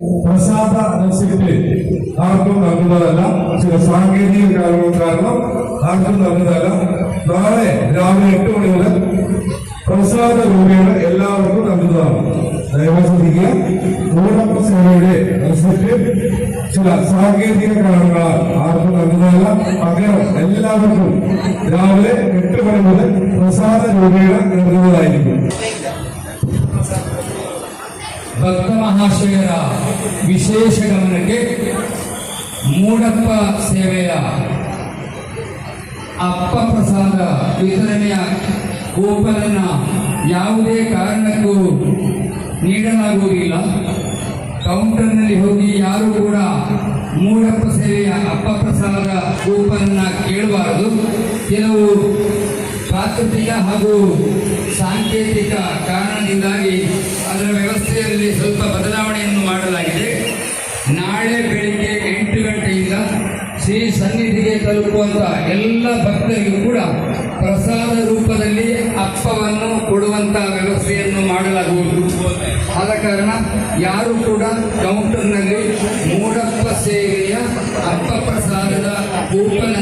പ്രസാദ റെസിപ്റ്റ് ആർക്കും നൽകുന്നതല്ല. ചില സാങ്കേതിക കാരണങ്ങൾ കാരണം ആർക്കും നൽകുന്നതല്ല. നാളെ രാവിലെ 8 മണി മുതൽ പ്രസാദ രൂപയുടെ എല്ലാവർക്കും നൽകുന്നതാണ്. ദയവായി ശ്രദ്ധിക്കുക. മൂടപ്പ സേവയുടെ റെസിപ്റ്റ് ചില സാങ്കേതിക കാരണങ്ങളാൽ ആർക്കും നൽകുന്നതല്ല. പകരം എല്ലാവർക്കും രാവിലെ 8 മണി മുതൽ പ്രസാദ രൂപയുടെ നൽകുന്നതായിരിക്കും. ಭಕ್ತ ಮಹಾಶಯರ ವಿಶೇಷ ಗಮನಕ್ಕೆ ಮೂಡಪ್ಪ ಸೇವೆಯ ಅಪ್ಪ ಪ್ರಸಾದ ವಿತರಣೆಯ ಕೂಪನ್ ಅನ್ನು ಯಾವುದೇ ಕಾರಣಕ್ಕೂ ನೀಡಲಾಗುವುದಿಲ್ಲ. ಕೌಂಟರ್ನಲ್ಲಿ ಹೋಗಿ ಯಾರು ಕೂಡ ಮೂಡಪ್ಪ ಸೇವೆಯ ಅಪ್ಪ ಪ್ರಸಾದ ಕೂಪನ್ ಅನ್ನು ಕೇಳಬಾರದು. ಕೆಲವು ಪ್ರಾಕೃತಿಕ ಹಾಗೂ ಸಾಂಕೇತಿಕ ಕಾರಣದಿಂದಾಗಿ ಅದರ ವ್ಯವಸ್ಥೆಯಲ್ಲಿ ಸ್ವಲ್ಪ ಬದಲಾವಣೆಯನ್ನು ಮಾಡಲಾಗಿದೆ. ನಾಳೆ ಬೆಳಿಗ್ಗೆ 8 ಗಂಟೆಯಿಂದ ಶ್ರೀ ಸನ್ನಿಧಿಗೆ ತಲುಪುವಂಥ ಎಲ್ಲ ಭಕ್ತರಿಗೂ ಕೂಡ ಪ್ರಸಾದ ರೂಪದಲ್ಲಿ ಅಪ್ಪವನ್ನು ಕೊಡುವಂಥ ವ್ಯವಸ್ಥೆಯನ್ನು ಮಾಡಲಾಗುವುದು. ಆದ ಕಾರಣ ಯಾರು ಕೂಡ ಕೌಂಟರ್ನಲ್ಲಿ ಮೂಡಪ್ಪ ಸೇವೆಯ ಅಪ್ಪ ಪ್ರಸಾದದ ಕೂಪನ್